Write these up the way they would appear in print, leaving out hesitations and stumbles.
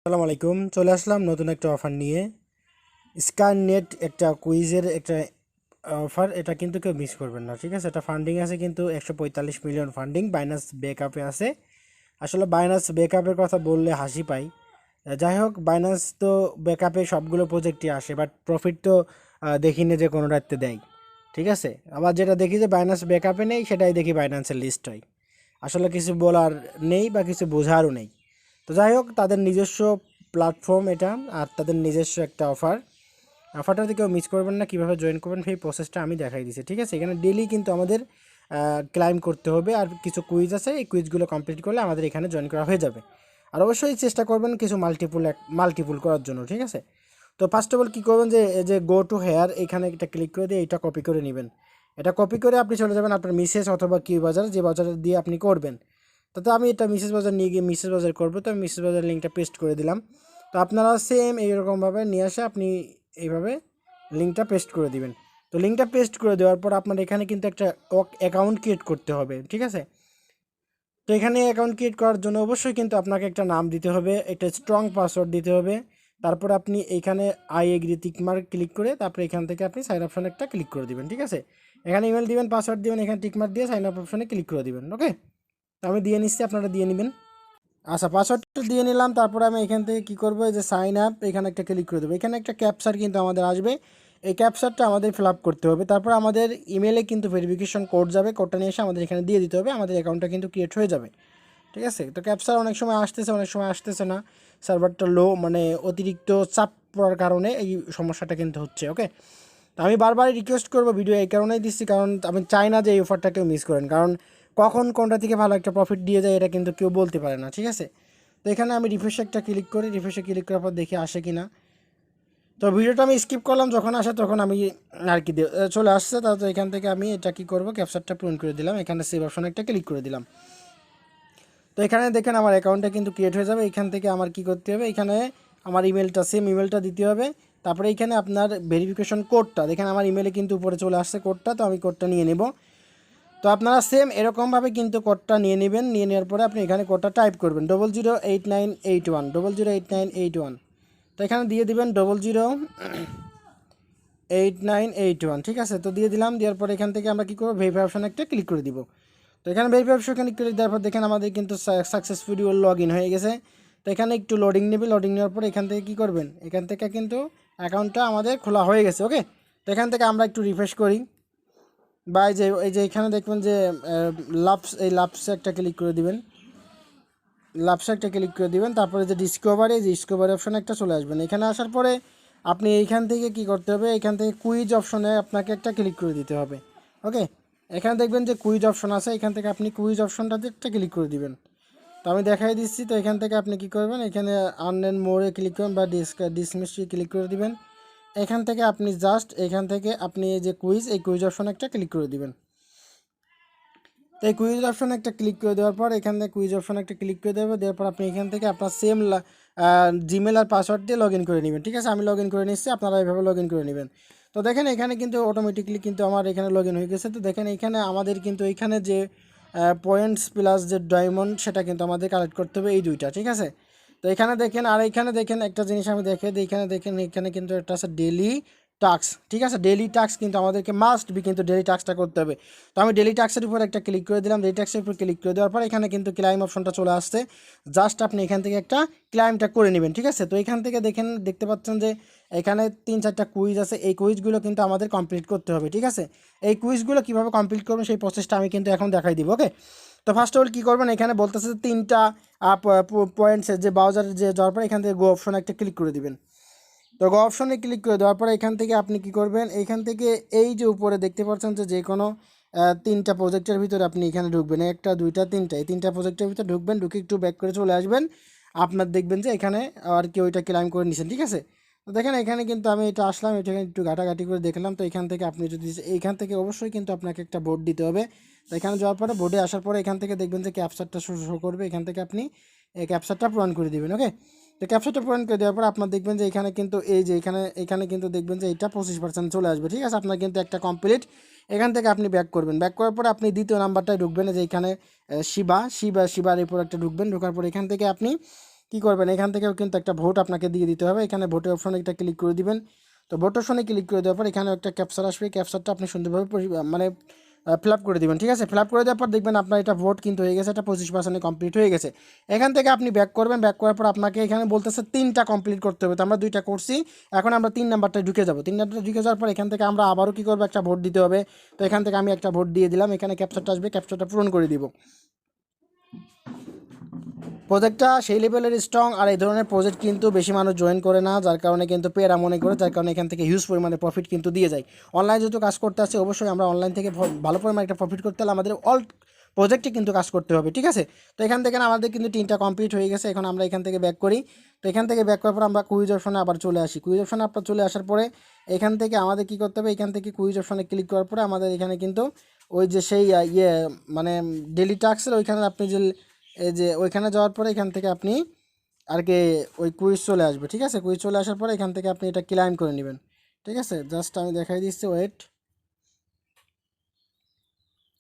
আসসালামু আলাইকুম। চলে আসলাম নতুন একটা অফার নিয়ে। স্কাইনেট একটা কুইজের একটা অফার, এটা কিন্তু কেউ মিস করবেন না, ঠিক আছে? এটা ফান্ডিং আছে কিন্তু 145 মিলিয়ন ফান্ডিং বাইনান্স ব্যাকআপে আছে। আসলে বাইনান্স ব্যাকআপের কথা বললে হাসি পাই। যাই হোক, বাইনান্স তো ব্যাকআপে সবগুলো প্রজেক্টই আসে, বাট প্রফিট তো দেখি না যে কোনো রাত্রে দেয়, ঠিক আছে? আবার যেটা দেখি যে বাইনান্স ব্যাকআপে নেই, সেটাই দেখি বাইনান্সের লিস্ট হয়। আসলে কিছু বলার নেই বা কিছু বোঝারও নেই। তো যাই হোক, তাদের নিজস্ব প্ল্যাটফর্ম এটা, আর তাদের নিজস্ব একটা অফারটাতে কেউ মিস করবেন না। কীভাবে জয়েন করবেন সেই প্রসেসটা আমি দেখাই দিচ্ছি, ঠিক আছে? এখানে ডেলি কিন্তু আমাদের ক্লাইম করতে হবে, আর কিছু কুইজ আছে, এই কুইজগুলো কমপ্লিট করলে আমাদের এখানে জয়েন করা হয়ে যাবে। আর অবশ্যই চেষ্টা করবেন কিছু মাল্টিপুল করার জন্য, ঠিক আছে? তো ফার্স্ট অফ অল কী করবেন, যে এই যে গো টু হেয়ার, এখানে একটা ক্লিক করে দিয়ে এটা কপি করে নেবেন। এটা কপি করে আপনি চলে যাবেন আপনার মিসেস অথবা কিউ বাজার, যে বাজার দিয়ে আপনি করবেন। তো আমি এটা মিসেস বাজার নিয়ে গিয়ে মিসেস বাজার করবো, তো আমি মিসেস বাজার লিঙ্কটা পেস্ট করে দিলাম। তো আপনারা সেম এইরকমভাবে নিয়ে আসে আপনি এইভাবে লিঙ্কটা পেস্ট করে দিবেন। তো লিঙ্কটা পেস্ট করে দেওয়ার পর আপনার এখানে কিন্তু একটা অ্যাকাউন্ট ক্রিয়েট করতে হবে, ঠিক আছে? তো এখানে অ্যাকাউন্ট ক্রিয়েট করার জন্য অবশ্যই কিন্তু আপনাকে একটা নাম দিতে হবে, একটা স্ট্রং পাসওয়ার্ড দিতে হবে। তারপর আপনি এইখানে আই এগ্রি টিকমার্ক ক্লিক করে তারপরে এখান থেকে আপনি সাইন অপশনে একটা ক্লিক করে দিবেন, ঠিক আছে? এখানে ইমেল দিবেন, পাসওয়ার্ড দিবেন, এখানে টিকমার্ক দিয়ে সাইন আপ অপশনে ক্লিক করে দিবেন। ওকে, তো আমি দিয়ে নিচ্ছি, আপনারা দিয়ে নেবেন। আচ্ছা, পাসওয়ার্ডটা দিয়ে নিলাম। তারপরে আমি এখান থেকে কী করবো, যে সাইন আপ এখানে একটা ক্লিক করে দেবো। এখানে একটা ক্যাপচার কিন্তু আমাদের আসবে, এই ক্যাপচারটা আমাদের ফিল আপ করতে হবে। তারপর আমাদের ইমেলে কিন্তু ভেরিফিকেশন কোড যাবে, কোডটা নিয়ে এসে আমাদের এখানে দিয়ে দিতে হবে, আমাদের অ্যাকাউন্টটা কিন্তু ক্রিয়েট হয়ে যাবে, ঠিক আছে? তো ক্যাপচার অনেক সময় আসতেছে, অনেক সময় আসতেছে না, সার্ভারটা লো, মানে অতিরিক্ত চাপ পড়ার কারণে এই সমস্যাটা কিন্তু হচ্ছে। ওকে, তো আমি বারবার রিকোয়েস্ট করবো, ভিডিও এই কারণেই দিচ্ছি, কারণ আমি চাই না যে এই অফারটা কেউ মিস করেন, কারণ কখন কোনটা থেকে ভালো একটা প্রফিট দিয়ে যায় এটা কিন্তু কেউ বলতে পারে না, ঠিক আছে? তো এখানে আমি রিফ্রেশে একটা ক্লিক করি, রিফ্রেশে ক্লিক করার পর দেখি আসে কি না। তো ভিডিওটা আমি স্কিপ করলাম, যখন আসে তখন আমি আর কি চলে আসছে। তো এখান থেকে আমি এটা কী করবো, ক্যাপচারটা পূরণ করে দিলাম, এখানে সেভ অপশনে একটা ক্লিক করে দিলাম। তো এখানে দেখেন আমার অ্যাকাউন্টটা কিন্তু ক্রিয়েট হয়ে যাবে। এখান থেকে আমার কি করতে হবে, এখানে আমার ইমেলটা, সেম ইমেলটা দিতে হবে। তারপরে এখানে আপনার ভেরিফিকেশন কোডটা দেখেন, আমার ইমেলে কিন্তু উপরে চলে আসছে কোডটা, তো আমি কোডটা নিয়ে নেব। তো আপনারা সেম এরকমভাবে কিন্তু কোডটা নিয়ে নেবেন, নিয়ে নেওয়ার পরে আপনি এখানে কোডটা টাইপ করবেন 008981 008981। তো এখানে দিয়ে দিবেন 008981, ঠিক আছে? তো দিয়ে দিলাম, দেওয়ার পরে এখান থেকে আমরা কী করবো, ভেরিফাই অপশানে একটা ক্লিক করে দিব। তো এখানে ভেরিফাই অপশন ক্লিক করে দেওয়ার পর দেখেন আমাদের কিন্তু সাকসেসফুলি লগ ইন হয়ে গেছে। তো এখানে একটু লোডিং নেবে, লোডিং নেওয়ার পরে এখান থেকে কী করবেন, এখান থেকে কিন্তু অ্যাকাউন্টটা আমাদের খোলা হয়ে গেছে। ওকে, তো এখান থেকে আমরা একটু রিফ্রেশ করি, বা এই যে এখানে দেখবেন যে লাভসে একটা ক্লিক করে দিবেন, লাভসে একটা ক্লিক করে দিবেন। তারপরে যে ডিসকভারি অপশানে একটা চলে আসবেন। এখানে আসার পরে আপনি এইখান থেকে কি করতে হবে, এখান থেকে কুইজ অপশনে আপনাকে একটা ক্লিক করে দিতে হবে। ওকে, এখানে দেখবেন যে কুইজ অপশন আছে, এখান থেকে আপনি কুইজ অপশনটাতে একটা ক্লিক করে দিবেন। তো আমি দেখাই দিচ্ছি। তো এখান থেকে আপনি কি করবেন, এখানে আননেন মোড়ে ক্লিক করবেন বা ডিসমিসে ক্লিক করে দিবেন। এখান থেকে আপনি জাস্ট এখান থেকে আপনি এই যে এই কুইজ অপশনে একটা ক্লিক করে দিবেন। তো এই কুইজ অপশনে একটা ক্লিক করে দেওয়ার পর এখান থেকে কুইজ অপশনে একটা ক্লিক করে দেবো, দেওয়ার পর আপনি এখান থেকে আপনার সেম জিমেল আর পাসওয়ার্ড দিয়ে লগ ইন করে নেবেন, ঠিক আছে? আমি লগ ইন করে নিচ্ছি, আপনারা এইভাবে লগ ইন করে নেবেন। তো দেখেন এখানে কিন্তু অটোমেটিকলি কিন্তু আমার এখানে লগ ইন হয়ে গেছে। তো দেখেন এখানে আমাদের কিন্তু এখানে যে পয়েন্টস প্লাস যে ডায়মন্ড, সেটা কিন্তু আমাদের কালেক্ট করতে হবে, এই দুইটা, ঠিক আছে? তো এখানে দেখেন, আর এখানে দেখেন একটা জিনিস আমি দেখে দিই, এখানে দেখেন এখানে কিন্তু একটা আছে ডেলি টাস্ক, ঠিক আছে? ডেলি টাস্ক কিন্তু আমাদেরকে মাস্ট বি কিন্তু ডেলি টাস্কটা করতে হবে। তো আমি ডেলি টাস্কের উপর একটা ক্লিক করে দিলাম, ডেলি টাস্কের উপর ক্লিক করে দেওয়ার পর এখানে কিন্তু ক্লাইম অপশনটা চলে আসছে। জাস্ট আপনি এখান থেকে একটা ক্লাইমটা করে নেবেন, ঠিক আছে? তো এখান থেকে দেখতে পাচ্ছেন যে এখানে 3-4টা কুইজ আছে, এই কুইজগুলো কিন্তু আমাদের কমপ্লিট করতে হবে, ঠিক আছে? এই কুইজগুলো কীভাবে কমপ্লিট করবেন সেই প্রসেসটা আমি কিন্তু এখন দেখাই দিব। ওকে, তো ফার্স্ট অফ অল কী করবেন, এখানে বলতেছে 3টা পয়েন্টসের যে ব্রাউজারে যে যাওয়ার পর এখান থেকে গো অপশনে একটা ক্লিক করে দিবেন। তো গো অপশনে ক্লিক করে দেওয়ার পরে এখান থেকে আপনি কি করবেন, এখান থেকে এই যে উপরে দেখতে পাচ্ছেন যে কোনো 3টা প্রজেক্টের ভিতরে আপনি এখানে ঢুকবেন, 1টা 2টা 3টা, এই 3টা প্রজেক্টের ভিতরে ঢুকবেন, ঢুকে একটু ব্যাক করে চলে আসবেন। আপনার দেখবেন যে এখানে আর কি ওইটা ক্লাইম করে নিছেন, ঠিক আছে? তো দেখেন এখানে কিন্তু আমি এটা আসলাম, এটাকে একটু ঘাটাঘাটি করে দেখলাম। তো এখান থেকে আপনি যদি এইখান থেকে অবশ্যই কিন্তু আপনাকে একটা বোর্ড দিতে হবে। তো এখানে যাওয়ার পরে বোর্ডে আসার পরে এখান থেকে দেখবেন যে ক্যাপচারটা শো করবে, এখান থেকে আপনি এই ক্যাপচারটা পূরণ করে দিবেন। ওকে, তো ক্যাপচারটা পূরণ করে দেওয়ার পর আপনার দেখবেন যে এখানে কিন্তু এই যে এখানে কিন্তু দেখবেন যে এটা 25% চলে আসবে, ঠিক আছে? আপনার কিন্তু একটা কমপ্লিট। এখান থেকে আপনি ব্যাক করবেন, ব্যাক করার পরে আপনি দ্বিতীয় নাম্বারটায় ঢুকবেন, যে এখানে শিবার এই প্রোডাক্টটা ঢুকবেন। ঢোকার পর এখান থেকে আপনি কী করবেন, এখান থেকেও কিন্তু একটা ভোট আপনাকে দিয়ে দিতে হবে। এখানে ভোটের অপশনে একটা ক্লিক করে দিবেন। তো ভোট অপশনে ক্লিক করে দেওয়ার পর এখানে একটা ক্যাপচার আসবে, ক্যাপচারটা আপনি সুন্দরভাবে মানে ফিল আপ করে দিবেন, ঠিক আছে। ফিল আপ করে দেওয়ার পর দেখবেন আপনার এটা ভোট কিন্তু হয়ে গেছে, এটা 25% কমপ্লিট হয়ে গেছে। এখান থেকে আপনি ব্যাক করবেন, ব্যাক করার পর আপনাকে এখানে বলতেছে 3টা কমপ্লিট করতে হবে। তো আমরা 2টা করছি, এখন আমরা 3 নাম্বারটা ঢুকে যাব। 3 নাম্বারটা ঢুকে যাওয়ার পর এখান থেকে আমরা আবারও কী করবো, একটা ভোট দিতে হবে। তো এখান থেকে আমি একটা ভোট দিয়ে দিলাম, এখানে ক্যাপচারটা আসবে, ক্যাপচারটা পূরণ করে দিব। প্রজেক্টটা সেই লেভেলের স্ট্রং, আর এই ধরনের প্রজেক্ট কিন্তু বেশি মানুষ জয়েন করে না, যার কারণে কিন্তু পেরা মনে করে, যার কারণে এখান থেকে হিউজ পরিমাণে প্রফিট কিন্তু দিয়ে যায়। অনলাইন যেহেতু কাজ করতে আসছে, অবশ্যই আমরা অনলাইন থেকে ভালো পরিমাণে একটা প্রফিট করতে হলে আমাদের অল প্রজেক্টে কিন্তু কাজ করতে হবে, ঠিক আছে। তো এখান থেকে আমাদের কিন্তু 3টা কমপ্লিট হয়ে গেছে। এখন আমরা এখান থেকে ব্যাক করি। তো এখান থেকে ব্যাক করার পর আমরা কুইজ অপশনে আবার চলে আসি। কুইজ অপশনে আপনার চলে আসার পরে এখান থেকে আমাদের কী করতে হবে, এখান থেকে কুইজ অপশনে ক্লিক করার পরে আমাদের এখানে কিন্তু ওই যে সেই মানে ডেলি টাস্কের ওইখানে আপনি যে এই যে ওইখানে যাওয়ার পরে এখান থেকে আপনি আর কি ওই কুইজ চলে আসবে, ঠিক আছে। কুইজ চলে আসার পরে এখান থেকে আপনি এটা ক্লাইম করে নেবেন, ঠিক আছে। জাস্ট আমি দেখাই দিচ্ছি, ওয়েট।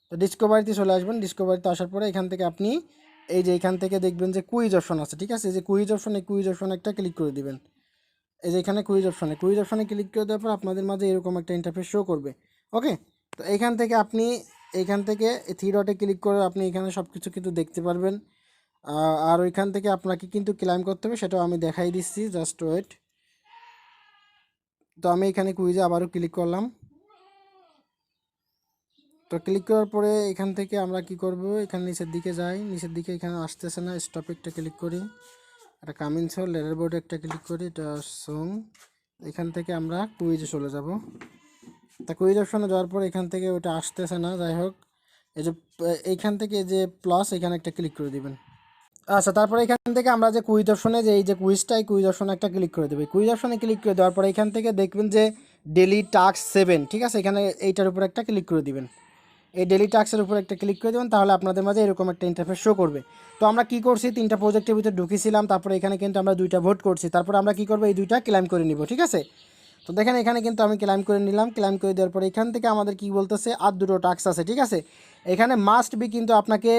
তো ডিসকভারিতে চলে আসবেন। ডিসকভারিতে আসার পরে এখান থেকে আপনি এই যে এখান থেকে দেখবেন যে কুইজ অপশন আছে, ঠিক আছে। এই যে কুইজ অপশন, এই কুইজ অপশন একটা ক্লিক করে দিবেন। এই যে এখানে কুইজ অপশনে ক্লিক করে দেওয়ার পর আপনাদের মাঝে এরকম একটা ইন্টারফেস শো করবে, ওকে। তো এখান থেকে আপনি এখান থেকে 3 ডটে ক্লিক করে আপনি এখানে সব কিছু কিন্তু দেখতে পারবেন। আর ওইখান থেকে আপনাকে কিন্তু ক্লাইম করতে হবে, সেটাও আমি দেখাই দিচ্ছি, জাস্ট ওয়েট। তো আমি এখানে কুইজে আবারও ক্লিক করলাম। তো ক্লিক করার পরে এখান থেকে আমরা কি করব, এখানে নিচের দিকে যাই, নিচের দিকে এখানে আসতেছে না, স্টপ একটা ক্লিক করি, এটা কামিংস হল লেয়ার বোর্ডে একটা ক্লিক করি, এটা সোম। এখান থেকে আমরা কুইজে চলে যাব। তা কুইজ অপশনে যাওয়ার পর এখান থেকে ওটা আসতেছে না, যাই হোক এই যে এইখান থেকে যে প্লাস এখানে একটা ক্লিক করে দিবেন। আচ্ছা, তারপরে এখান থেকে আমরা যে কুইজ অপশনে যে এই যে কুইজটা, এই কুইজ অপশনে একটা ক্লিক করে দেবে। কুইজ অপশনে ক্লিক করে দেওয়ার পরে এখান থেকে দেখবেন যে ডেলি টাস্ক 7, ঠিক আছে। এখানে এইটার উপর একটা ক্লিক করে দিবেন, এই ডেলি টাস্কের উপর একটা ক্লিক করে দেবেন, তাহলে আপনাদের মাঝে এরকম একটা ইন্টারফেস শো করবে। তো আমরা কি করছি, 3টা প্রজেক্টের ভিতরে ঢুকেছিলাম, তারপরে এখানে কিন্তু আমরা 2টা ভোট করছি, তারপর আমরা কি করবো, এই 2টা ক্লাইম করে নিব, ঠিক আছে। তো দেখেন এখানে কিন্তু আমি ক্লাইম করে নিলাম। ক্লাইম করে দেওয়ার পরে এখান থেকে আমাদের কি বলতেছে, আর 2টো টাস্ক আছে, ঠিক আছে। এখানে মাস্ট বি কিন্তু আপনাকে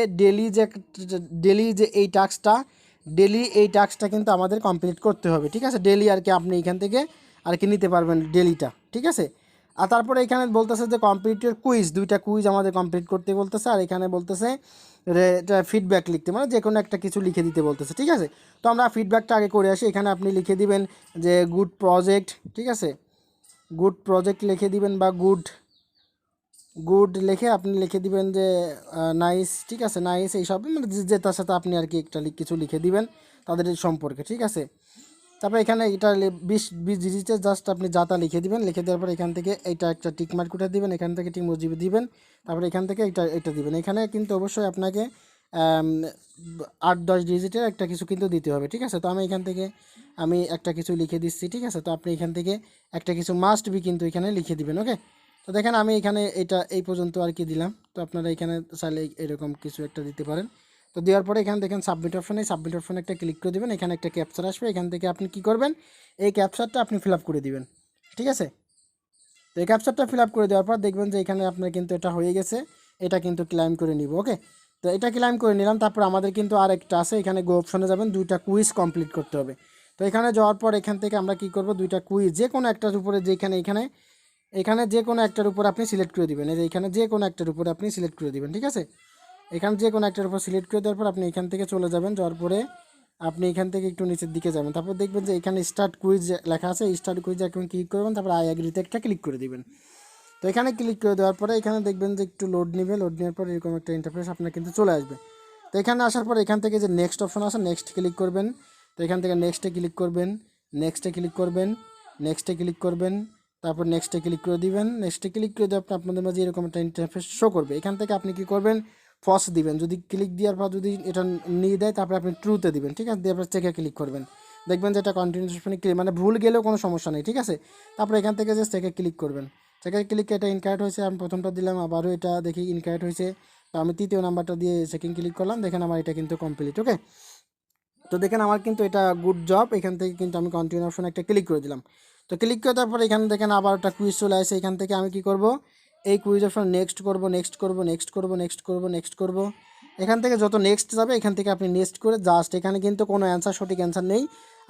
ডেলি যে এই টাস্কটা, ডেলি এই টাস্কটা কিন্তু আমাদের কমপ্লিট করতে হবে, ঠিক আছে। ডেলি আর কি আপনি এখান থেকে আর কি নিতে পারবেন ডেলিটা, ঠিক আছে। আর তারপরে এখানে বলতেছে যে কমপ্লিটের কুইজ, 2টা কুইজ আমাদের কমপ্লিট করতে বলতেছে। আর এখানে বলতেছে ফিডব্যাক লিখতে, মানে যে কোনো একটা কিছু লিখে দিতে বলতেছে, ঠিক আছে। তো আমরা ফিডব্যাকটা আগে করে আসি। এখানে আপনি লিখে দিবেন যে গুড প্রজেক্ট, ঠিক আছে। গুড প্রজেক্ট লিখে দিবেন, বা গুড গুড লিখে আপনি লিখে দিবেন যে নাইস, ঠিক আছে, নাইস, এইসব মানে যে তার সাথে আপনি আর কি একটা কিছু লিখে দিবেন তাদের সম্পর্কে, ঠিক আছে। তারপর এখানে এটা 20 ডিজিটে জাস্ট আপনি যাতা লিখে দিবেন। লিখে দেওয়ার পর এখান থেকে এটা একটা টিক মার্ক উঠে দিবেন, এখান থেকে টিক মজিবি দিবেন, তারপরে এখান থেকে এটা দিবেন। এখানে কিন্তু অবশ্যই আপনাকে 8-10 ডিজিটের একটা কিছু কিন্তু দিতে হবে, ঠিক আছে। তো আমি এখান থেকে আমি একটা কিছু লিখে দিচ্ছি, ঠিক আছে। তো আপনি এখান থেকে একটা কিছু মাস্ট বি কিন্তু এখানে লিখে দিবেন, ওকে। তো দেখেন আমি এখানে এটা এই পর্যন্ত আর কি দিলাম। তো আপনারা এখানে চাইলে এরকম কিছু একটা দিতে পারেন। তো দেওয়ার পরে এখানে দেখেন সাবমিট অপশনে একটা ক্লিক করে দেবেন। এখানে একটা ক্যাপচার আসবে, এখান থেকে আপনি কি করবেন, এই ক্যাপচারটা আপনি ফিল আপ করে দিবেন, ঠিক আছে। তো এই ক্যাপচারটা ফিল আপ করে দেওয়ার পর দেখবেন যে এখানে আপনার কিন্তু এটা হয়ে গেছে, এটা কিন্তু ক্লাইম করে নিব, ওকে। তো এটা ক্লাইম করে নিলাম। তারপর আমাদের কিন্তু আর একটা আছে, এখানে গো অপশনে যাবেন, 2টা কুইজ কমপ্লিট করতে হবে। তো এখানে যাওয়ার পর এখান থেকে আমরা কি করব, 2টা কুইজ যে কোনো একটার উপরে, যেখানে এখানে এখানে যে কোনো একটার উপর আপনি সিলেক্ট করে দিবেন, এই যে এখানে যে কোনো একটার উপরে আপনি সিলেক্ট করে দিবেন, ঠিক আছে। এখানে যে কোনো একটার উপর সিলেক্ট করে দেওয়ার পর আপনি এখান থেকে চলে যাবেন। যাওয়ার পরে আপনি এখান থেকে একটু নিচের দিকে যাবেন, তারপর দেখবেন যে এখানে স্টার্ট কুইজ লেখা আছে, স্টার্ট কুইজ এখন ক্লিক করবেন, তারপর আই এগ্রিতে একটা ক্লিক করে দিবেন। তো এখানে ক্লিক করে দেওয়ার পরে এখানে দেখবেন যে একটু লোড নেবে, লোড নেওয়ার পর এরকম একটা ইন্টারফেস আপনার কিন্তু চলে আসবে। তো এখানে আসার পর এখান থেকে যে নেক্সট অপশন আছে, নেক্সট ক্লিক করবেন। তো এখান থেকে নেক্সটে ক্লিক করবেন, নেক্সটে ক্লিক করবেন, নেক্সটে ক্লিক করবেন, তারপর নেক্সটে ক্লিক করে দিবেন। নেক্সটে ক্লিক করে দেওয়ার পর আপনাদের মাঝে এরকম একটা ইন্টারফেস শো করবে। এখান থেকে আপনি কি করবেন, ফলস দিবেন। যদি ক্লিক দেওয়ার পর যদি এটা নিয়ে দেয়, তারপরে আপনি ট্রুতে দিবেন, ঠিক আছে। দিয়ে আপনার চেকে ক্লিক করবেন, দেখবেন যে এটা কন্টিনিউশনে ক্লিক, মানে ভুল গেলেও কোনো সমস্যা নেই, ঠিক আছে। তারপরে এখান থেকে যে চেকে ক্লিক করবেন, চেকে ক্লিক এটা ইনকারেক্ট হয়েছে, আমি প্রথমটা দিলাম, আবারও এটা দেখি ইনকারেক্ট হয়েছে। তো আমি 3য় নাম্বারটা দিয়ে সেকেন্ড ক্লিক করলাম, দেখেন আমার এটা কিন্তু কমপ্লিট, ওকে। তো দেখেন আমার কিন্তু এটা গুড জব। এখান থেকে কিন্তু আমি কন্টিনিউ অপশনে একটা ক্লিক করে দিলাম। তো ক্লিক করে তারপর এখানে দেখেন আবার একটা কুইজ চলে আসে। এখান থেকে আমি কি করব, এই কুইজ অপশন নেক্সট করব, নেক্সট করব, নেক্সট করব, নেক্সট করব, নেক্সট করব, এখান থেকে যত নেক্সট যাবে এখান থেকে আপনি নেক্সট করে জাস্ট, এখানে কিন্তু কোনো অ্যান্সার সঠিক অ্যান্সার নেই।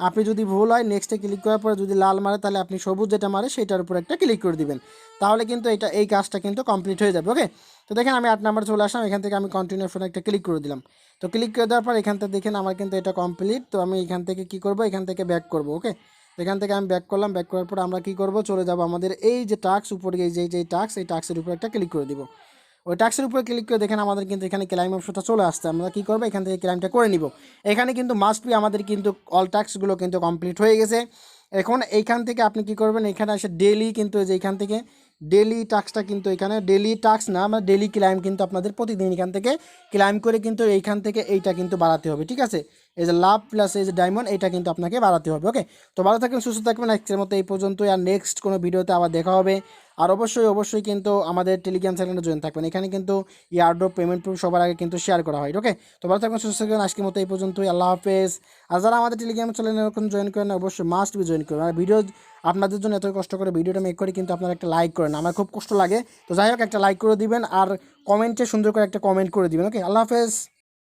আপনি যদি ভুল হয় নেক্সটে ক্লিক করার পরে যদি লাল মারে তাহলে আপনি সবুজ যেটা মারে সেটার উপর একটা ক্লিক করে দিবেন, তাহলে কিন্তু এই কাজটা কিন্তু কমপ্লিট হয়ে যাবে। ওকে, তো দেখেন আমি 8 নাম্বার চলে আসলাম, এখান থেকে আমি কন্টিনিউ অপশনে একটা ক্লিক করে দিলাম। তো ক্লিক করে দেওয়ার পর এখান থেকে দেখেন আমার কিন্তু এটা কমপ্লিট। তো আমি এখান থেকে কি করব, এখান থেকে ব্যাক করব। ওকে, এখান থেকে আমি ব্যাক করলাম, ব্যাক করার পর আমরা কি করব, চলে যাব আমাদের এই যে টাস্ক উপরে, এই যে টাস্ক, এই টাস্কের উপর একটা ক্লিক করে দিব। ওই টাস্কের উপরে ক্লিক করে দেখেন আমাদের কিন্তু এখানে ক্লাইম অপশনটা চলে আসছে। আমরা কি করবো, এখান থেকে ক্লাইমটা করে নিব। এখানে কিন্তু মাস্ট বি আমাদের কিন্তু অল টাস্কগুলো কিন্তু কমপ্লিট হয়ে গেছে। এখন এইখান থেকে আপনি কি করবেন, এখানে এসে ডেলি কিন্তু যে এখান থেকে ডেলি টাস্কটা কিন্তু এখানে ডেলি টাস্ক না, মানে ডেলি ক্লাইম কিন্তু আপনাদের প্রতিদিন এখান থেকে ক্লাইম করে কিন্তু এইখান থেকে এইটা কিন্তু বাড়াতে হবে। ঠিক আছে, এই যে লাভ প্লাস এই যে ডায়মন্ড, এটা কিন্তু আপনাকে বাড়াতে হবে। ওকে, তো ভালো থাকবেন, সুস্থ থাকবেন, আজকের মতো এই পর্যন্তই। আর নেক্সট কোনো ভিডিওতে আবার দেখা হবে। আর অবশ্যই কিন্তু আমাদের টেলিগ্রাম চ্যানেলে জয়েন থাকবেন, এখানে কিন্তু ইয়ারড্রপ পেমেন্ট প্রুফ সবার আগে কিন্তু শেয়ার করা হয়। ওকে, তো ভালো থাকবেন, সুস্থ থাকবেন, আজকের মতো এই পর্যন্তই, আল্লাহ হাফেজ। আর যারা আমাদের টেলিগ্রাম চ্যানেলে এরকম জয়েন করেন অবশ্যই মাস্ট বি জয়েন করেন। আর ভিডিও আপনাদের জন্য এত কষ্ট করে ভিডিওটা মেক করে কিন্তু আপনারা একটা লাইক করেন, আমার খুব কষ্ট লাগে। তো যাই হোক, একটা লাইক করে দিবেন আর কমেন্টে সুন্দর করে একটা কমেন্ট করে দিবেন। ওকে, আল্লাহ হাফেজ।